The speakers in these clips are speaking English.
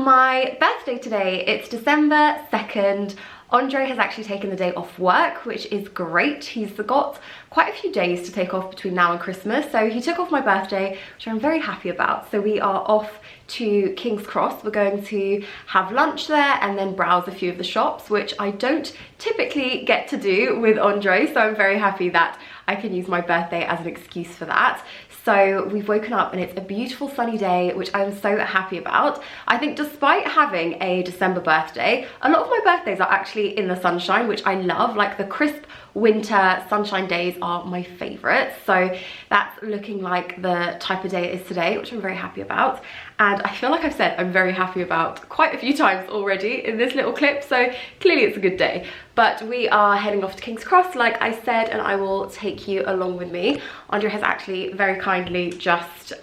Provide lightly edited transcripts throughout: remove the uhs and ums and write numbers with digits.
my birthday today. It's December 2nd. Andre has actually taken the day off work, which is great. He's got quite a few days to take off between now and Christmas. So he took off my birthday, which I'm very happy about. So we are off to King's Cross. We're going to have lunch there and then browse a few of the shops, which I don't typically get to do with Andre. So I'm very happy that I can use my birthday as an excuse for that. So we've woken up and it's a beautiful sunny day, which I'm so happy about. I think despite having a December birthday, a lot of my birthdays are actually in the sunshine, which I love. Like the crisp winter sunshine days are my favorites. So that's looking like the type of day it is today, which I'm very happy about. And I feel like I've said I'm very happy about quite a few times already in this little clip, so clearly it's a good day. But we are heading off to King's Cross, like I said, and I will take you along with me. Andre has actually very kindly just,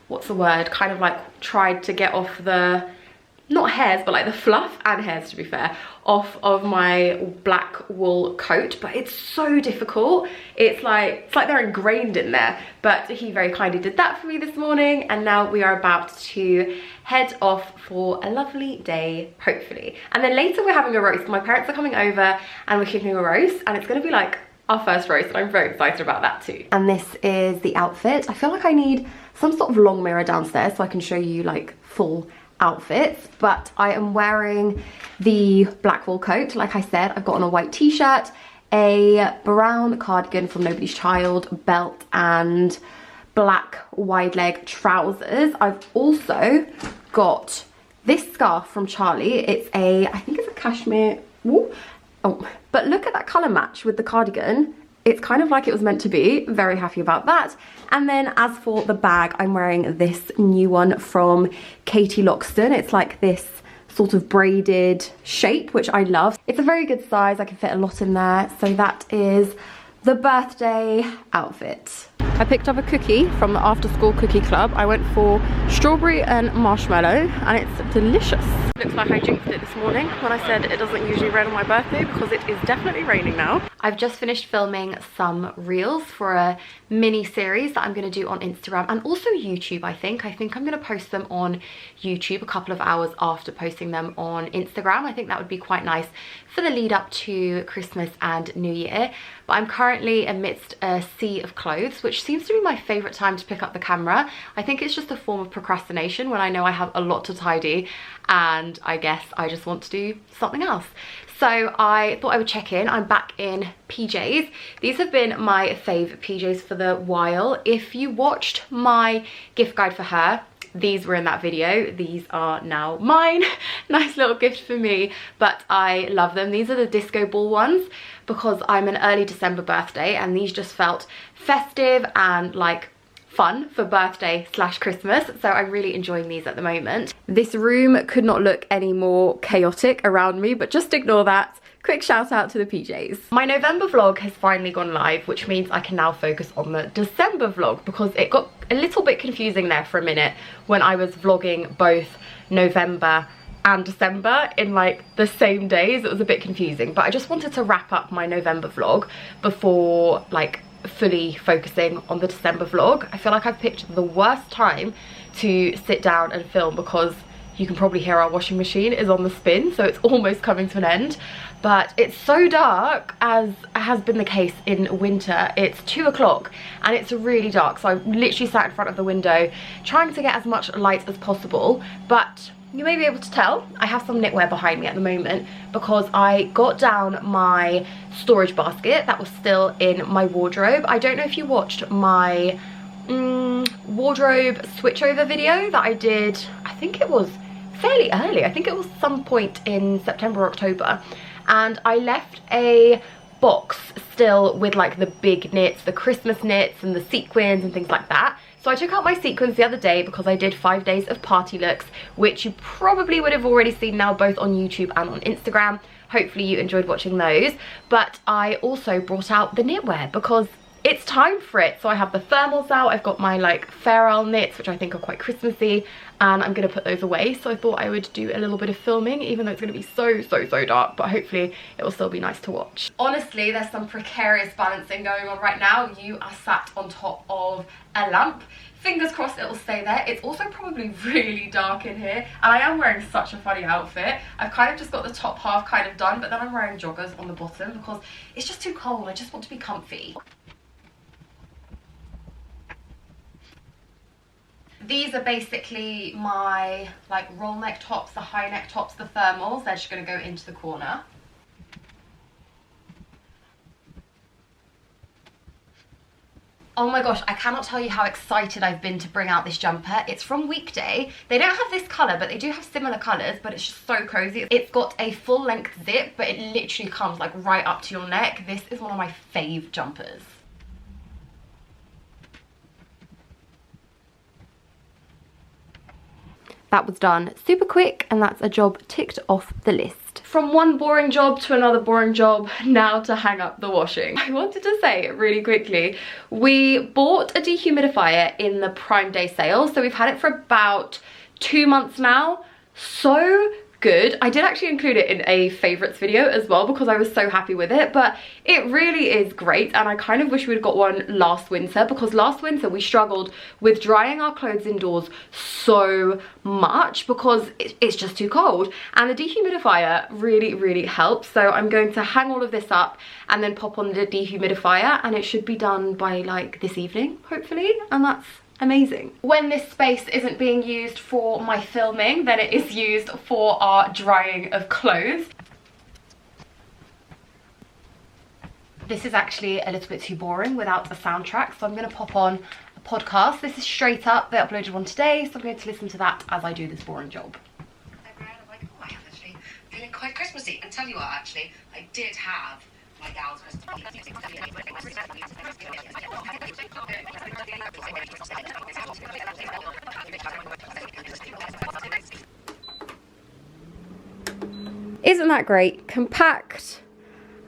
what's the word, kind of like tried to get off the, not hairs, but like the fluff and hairs, to be fair, off of my black wool coat. But it's so difficult. It's like they're ingrained in there. But he very kindly did that for me this morning, and now we are about to head off for a lovely day, hopefully. And then later we're having a roast. My parents are coming over and we're cooking a roast, and it's going to be like our first roast, and I'm very excited about that too. And this is the outfit. I feel like I need some sort of long mirror downstairs so I can show you like full outfits, but I am wearing the black wool coat. Like I said, I've got on a white t-shirt, a brown cardigan from Nobody's Child, belt, and black wide leg trousers. I've also got this scarf from Charlie. It's a, I think it's a cashmere. Ooh. Oh, but look at that color match with the cardigan. It's kind of like it was meant to be. Very happy about that. And then as for the bag, I'm wearing this new one from Katie Loxton. It's like this sort of braided shape, which I love. It's a very good size. I can fit a lot in there. So that is the birthday outfit. I picked up a cookie from the after school cookie club. I went for strawberry and marshmallow, and it's delicious. Looks like I jinxed it this morning when I said it doesn't usually rain on my birthday, because it is definitely raining now. I've just finished filming some reels for a mini series that I'm going to do on Instagram and also YouTube. I think I'm going to post them on YouTube a couple of hours after posting them on Instagram. I think that would be quite nice for the lead up to Christmas and New Year. But I'm currently amidst a sea of clothes, which seems to be my favorite time to pick up the camera. I think it's just a form of procrastination when I know I have a lot to tidy, and I guess I just want to do something else. So I thought I would check in. I'm back in PJs. These have been my fave PJs for the while. If you watched my gift guide for her, these were in that video. These are now mine. Nice little gift for me, but I love them. These are the disco ball ones because I'm an early December birthday, and these just felt festive and like fun for birthday / Christmas. So I'm really enjoying these at the moment. This room could not look any more chaotic around me, but just ignore that. Quick shout out to the PJs. My November vlog has finally gone live, which means I can now focus on the December vlog, because it got a little bit confusing there for a minute when I was vlogging both November and December in like the same days. It was a bit confusing, but I just wanted to wrap up my November vlog before like fully focusing on the December vlog. I feel like I've picked the worst time to sit down and film, because you can probably hear our washing machine is on the spin, so it's almost coming to an end. But it's so dark, as has been the case in winter. It's 2 o'clock and it's really dark, so I literally sat in front of the window trying to get as much light as possible. But you may be able to tell I have some knitwear behind me at the moment, because I got down my storage basket that was still in my wardrobe. I don't know if you watched my wardrobe switchover video that I did. I think it was fairly early. I think it was some point in September or October, and I left a box still with like the big knits, the Christmas knits and the sequins and things like that. So I took out my sequins the other day because I did 5 days of party looks, which you probably would have already seen now both on YouTube and on Instagram. Hopefully you enjoyed watching those. But I also brought out the knitwear because it's time for it. So I have the thermals out. I've got my like Fair Isle knits, which I think are quite Christmassy, and I'm gonna put those away. So I thought I would do a little bit of filming, even though it's gonna be so dark, but hopefully it will still be nice to watch. Honestly, there's some precarious balancing going on right now. You are sat on top of a lamp Fingers crossed it'll stay there. It's also probably really dark in here, and I am wearing such a funny outfit. I've kind of just got the top half kind of done, but then I'm wearing joggers on the bottom because it's just too cold. I just want to be comfy. These are basically my like roll neck tops, the high neck tops, the thermals. They're just going to go into the corner. Oh my gosh, I cannot tell you how excited I've been to bring out this jumper. It's from Weekday. They don't have this colour, but they do have similar colours, but it's just so cozy. It's got a full length zip, but it literally comes like right up to your neck. This is one of my fave jumpers. That was done super quick, and that's a job ticked off the list. From one boring job to another boring job, now to hang up the washing. I wanted to say really quickly, we bought a dehumidifier in the Prime Day sale, so we've had it for about 2 months now. So good. I did actually include it in a favourites video as well because I was so happy with it, but it really is great, and I kind of wish we'd got one last winter because last winter we struggled with drying our clothes indoors so much because it's just too cold, and the dehumidifier really helps. So I'm going to hang all of this up and then pop on the dehumidifier, and it should be done by like this evening hopefully, and that's amazing. When this space isn't being used for my filming, then it is used for our drying of clothes. This is actually a little bit too boring without a soundtrack, so I'm going to pop on a podcast. This is straight up. They uploaded one today, so I'm going to listen to that as I do this boring job. I'm like, oh, I am actually feeling quite Christmassy. And tell you what, actually, I did have my gal's Christmas. Isn't that great? Compact,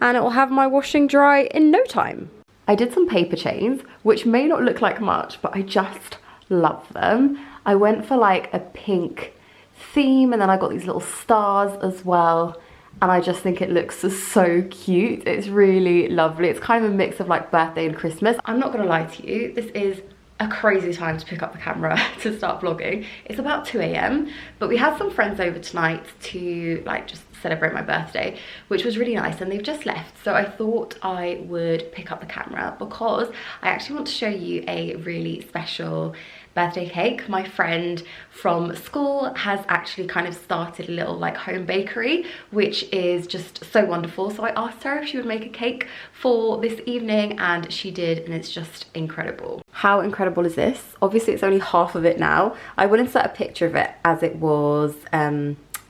and it will have my washing dry in no time. I did some paper chains, which may not look like much, but I just love them. I went for like a pink theme, and then I got these little stars as well. And I just think it looks so cute. It's really lovely. It's kind of a mix of like birthday and Christmas. I'm not gonna lie to you, this is a crazy time to pick up the camera to start vlogging. It's about 2 AM, but we had some friends over tonight to like just celebrate my birthday, which was really nice, and they've just left. So I thought I would pick up the camera because I actually want to show you a really special birthday cake. My friend from school has actually kind of started a little like home bakery, which is just so wonderful. So I asked her if she would make a cake for this evening, and she did, and it's just incredible. How incredible is this? Obviously it's only half of it now. I will insert a picture of it as it was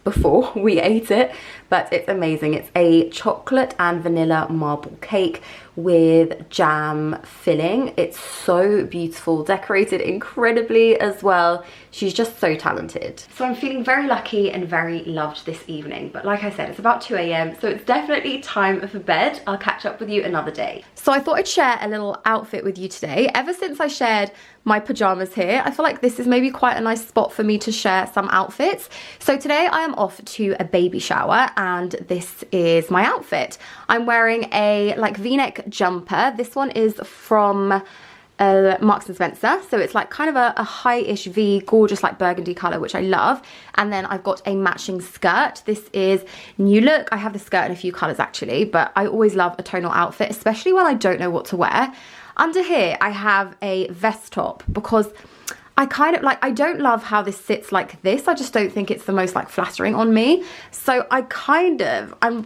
before we ate it, but it's amazing. It's a chocolate and vanilla marble cake with jam filling. It's so beautiful, decorated incredibly as well. She's just so talented. So I'm feeling very lucky and very loved this evening, but like I said, it's about 2 AM, so it's definitely time for bed. I'll catch up with you another day. So I thought I'd share a little outfit with you today. Ever since I shared my pajamas here, I feel like this is maybe quite a nice spot for me to share some outfits. So today I am off to a baby shower, and this is my outfit. I'm wearing a like v-neck jumper. This one is from Marks and Spencer, so it's like kind of a high-ish V, gorgeous like burgundy color, which I love. And then I've got a matching skirt. This is new look. I have the skirt in a few colors actually, but I always love a tonal outfit, especially when I don't know what to wear. Under here I have a vest top because I kind of like, I don't love how this sits like this. I just don't think it's the most like flattering on me. So I'm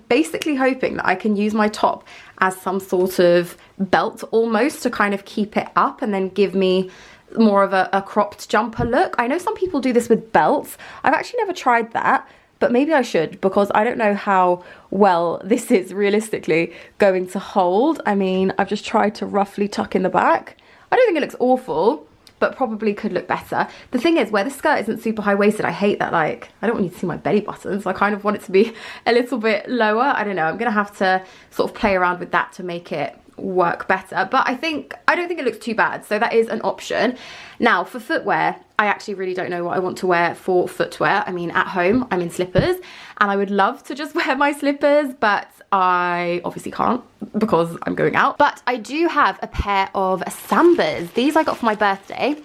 basically hoping that I can use my top as some sort of belt almost to kind of keep it up and then give me more of a cropped jumper look. I know some people do this with belts. I've actually never tried that, but maybe I should, because I don't know how well this is realistically going to hold. I mean, I've just tried to roughly tuck in the back. I don't think it looks awful, but probably could look better. The thing is, where the skirt isn't super high-waisted, I hate that, like, I don't want you to see my belly button, so I kind of want it to be a little bit lower. I don't know, I'm gonna have to sort of play around with that to make it work better, but I don't think it looks too bad, so that is an option. Now for footwear, I actually really don't know what I want to wear for footwear. I mean, at home I'm in slippers, and I would love to just wear my slippers, but I obviously can't because I'm going out. But I do have a pair of Sambas. These I got for my birthday.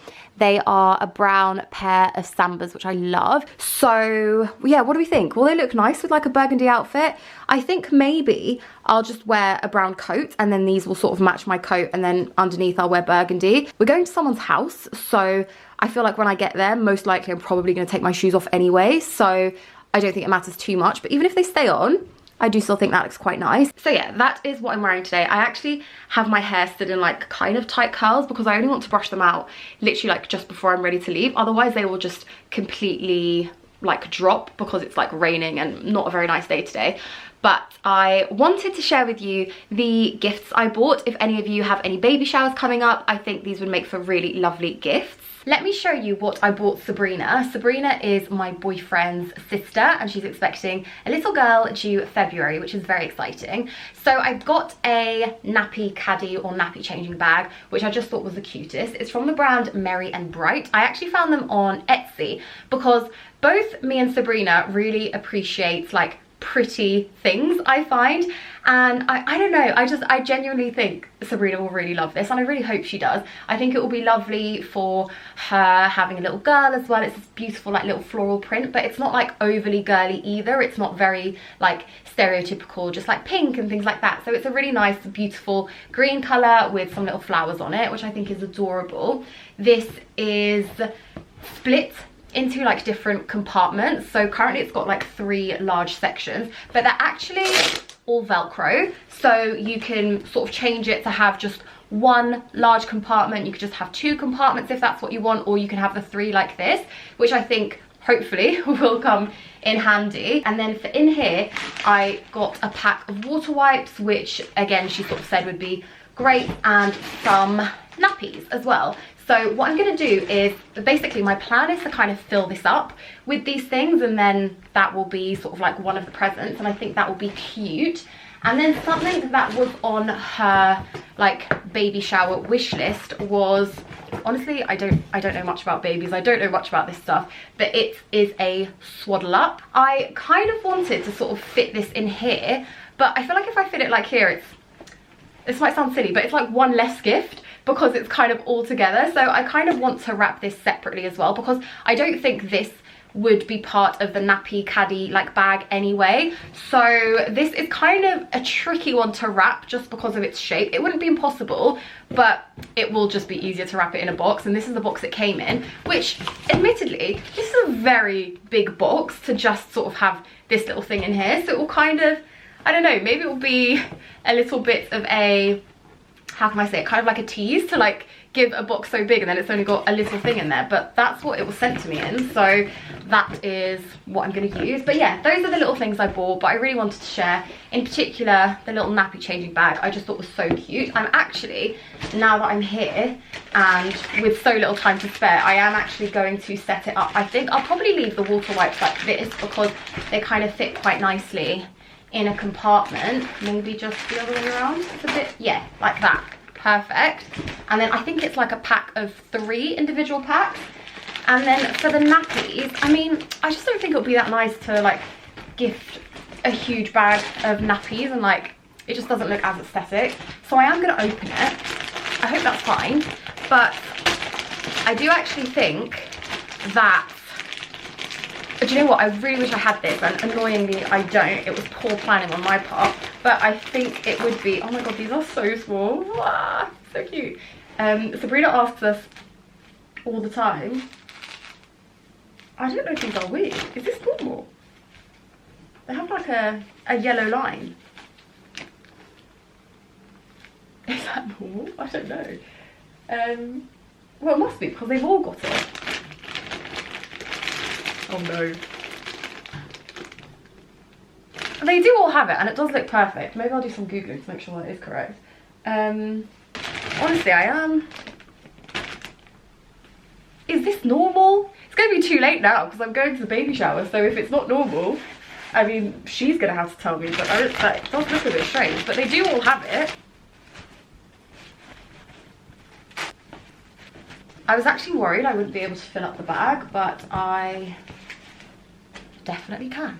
They are a brown pair of Sambas, which I love. So yeah, what do we think? Will they look nice with like a burgundy outfit? I think maybe I'll just wear a brown coat and then these will sort of match my coat, and then underneath I'll wear burgundy. We're going to someone's house, so I feel like when I get there, most likely I'm probably going to take my shoes off anyway, so I don't think it matters too much. But even if they stay on, I do still think that looks quite nice. So yeah, that is what I'm wearing today. I actually have my hair stood in like kind of tight curls because I only want to brush them out literally like just before I'm ready to leave. Otherwise they will just completely like drop because it's like raining and not a very nice day today. But I wanted to share with you the gifts I bought. If any of you have any baby showers coming up, I think these would make for really lovely gifts. Let me show you what I bought Sabrina. Sabrina is my boyfriend's sister and she's expecting a little girl due February, which is very exciting. So I got a nappy caddy or nappy changing bag, which I just thought was the cutest. It's from the brand Merry and Bright. I actually found them on Etsy because both me and Sabrina really appreciate like pretty things, I find, and I don't know, I genuinely think Sabrina will really love this, and I really hope she does. I think it will be lovely for her having a little girl as well. It's this beautiful like little floral print, but it's not like overly girly either. It's not very like stereotypical, just like pink and things like that. So it's a really nice beautiful green color with some little flowers on it, which I think is adorable. This is split into like different compartments, so currently it's got like 3 large sections, but they're actually all Velcro, so you can sort of change it to have just 1 large compartment. You could just have 2 compartments if that's what you want, or you can have the 3 like this, which I think hopefully will come in handy. And then for in here I got a pack of water wipes, which again she sort of said would be great, and some nappies as well. So what I'm going to do is, basically my plan is to kind of fill this up with these things, and then that will be sort of like one of the presents, and I think that will be cute. And then something that was on her like baby shower wish list was, honestly, I don't know much about babies, I don't know much about this stuff, but it is a swaddle up. I kind of wanted to sort of fit this in here, but I feel like if I fit it like here, this might sound silly, but it's like one less gift because it's kind of all together. So I kind of want to wrap this separately as well, because I don't think this would be part of the nappy caddy like bag anyway. So this is kind of a tricky one to wrap just because of its shape. It wouldn't be impossible, but it will just be easier to wrap it in a box, and this is the box it came in, which admittedly this is a very big box to just sort of have this little thing in here. So it will kind of, I don't know, maybe it will be a little bit of a, how can I say it, kind of like a tease to like give a box so big and then it's only got a little thing in there, but that's what it was sent to me in, so that is what I'm going to use. But yeah, those are the little things I bought, but I really wanted to share, in particular the little nappy changing bag. I just thought was so cute. I'm actually, now that I'm here and with so little time to spare, I am actually going to set it up. I think I'll probably leave the water wipes like this because they kind of fit quite nicely in a compartment. Maybe just the other way around. It's a bit, yeah, like that. Perfect. And then I think it's like a pack of 3 individual packs. And then for the nappies, I mean, I just don't think it would be that nice to like gift a huge bag of nappies, and like it just doesn't look as aesthetic. So I am going to open it. I hope that's fine. But I do actually think that, do you know what, I really wish I had this, and annoyingly I don't. It was poor planning on my part, but I think it would be, oh my god, these are so small. Wow, so cute. Sabrina asks us all the time, I don't know if these are weird. Is this normal? They have like a yellow line. Is that normal? I don't know. Well, it must be because they've all got it. Oh no. They do all have it, and it does look perfect. Maybe I'll do some Googling to make sure that is correct. Honestly, I am. Is this normal? It's going to be too late now because I'm going to the baby shower, so if it's not normal, I mean, she's going to have to tell me, but it does look a bit strange. But they do all have it. I was actually worried I wouldn't be able to fill up the bag, but I definitely can.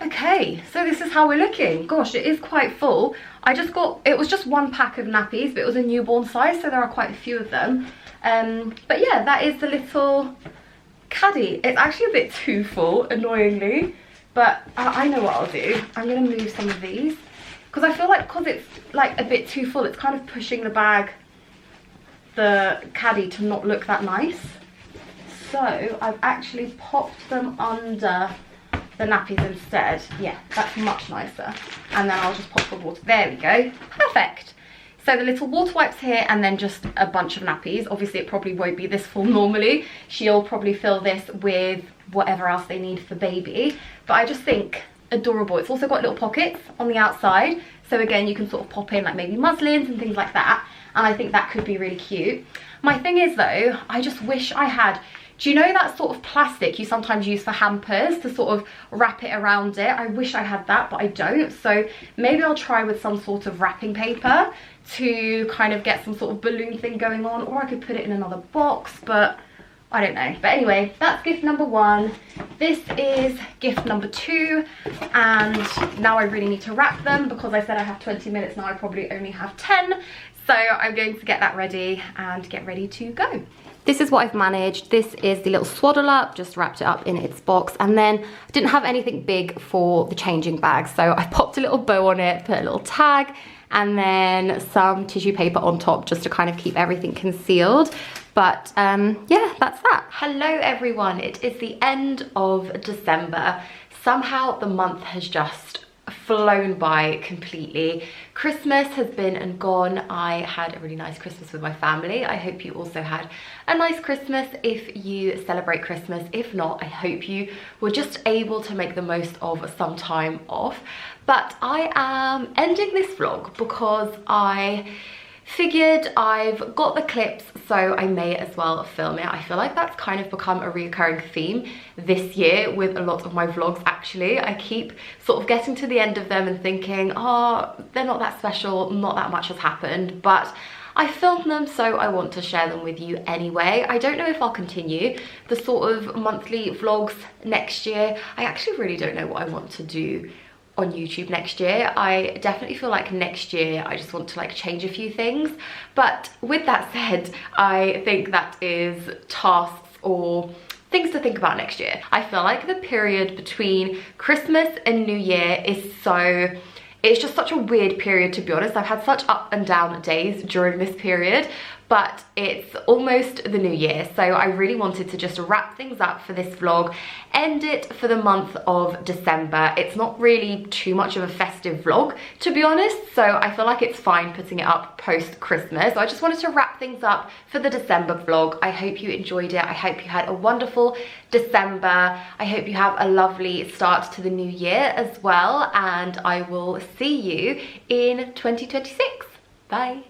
Okay, so this is how we're looking. Gosh, it is quite full. I just got, it was just one pack of nappies, but it was a newborn size, so there are quite a few of them. But yeah, that is the little caddy. It's actually a bit too full, annoyingly, but I know what I'll do. I'm gonna move some of these, because I feel like, because it's like a bit too full, it's kind of pushing the caddy to not look that nice. So I've actually popped them under the nappies instead. Yeah, that's much nicer. And then I'll just pop the water. There we go. Perfect. So the little water wipes here, and then just a bunch of nappies. Obviously it probably won't be this full normally. She'll probably fill this with whatever else they need for baby. But I just think adorable. It's also got little pockets on the outside. So again, you can sort of pop in like maybe muslins and things like that. And I think that could be really cute. My thing is though, I just wish I had, do you know that sort of plastic you sometimes use for hampers to sort of wrap it around it? I wish I had that, but I don't. So maybe I'll try with some sort of wrapping paper to kind of get some sort of balloon thing going on, or I could put it in another box, but I don't know. But anyway, that's gift number 1. This is gift number 2, and now I really need to wrap them because I said I have 20 minutes, now I probably only have 10. So I'm going to get that ready and get ready to go. This is what I've managed. This is the little swaddle up, just wrapped it up in its box. And then I didn't have anything big for the changing bag, so I popped a little bow on it, put a little tag, and then some tissue paper on top just to kind of keep everything concealed. But yeah, that's that. Hello everyone, it is the end of December. Somehow the month has just flown by completely. Christmas has been and gone. I had a really nice Christmas with my family. I hope you also had a nice Christmas if you celebrate Christmas. If not, I hope you were just able to make the most of some time off. But I am ending this vlog because I figured I've got the clips, so I may as well film it. I feel like that's kind of become a recurring theme this year with a lot of my vlogs actually. I keep sort of getting to the end of them and thinking, oh, they're not that special, not that much has happened, but I filmed them, so I want to share them with you anyway. I don't know if I'll continue the sort of monthly vlogs next year. I actually really don't know what I want to do on YouTube next year. I definitely feel like next year I just want to like change a few things, but with that said, I think that is tasks or things to think about next year. I feel like the period between Christmas and New Year is it's just such a weird period, to be honest. I've had such up and down days during this period, but it's almost the new year, so I really wanted to just wrap things up for this vlog, end it for the month of December. It's not really too much of a festive vlog, to be honest, so I feel like it's fine putting it up post-Christmas. So I just wanted to wrap things up for the December vlog. I hope you enjoyed it. I hope you had a wonderful December. I hope you have a lovely start to the new year as well, and I will see you in 2026. Bye.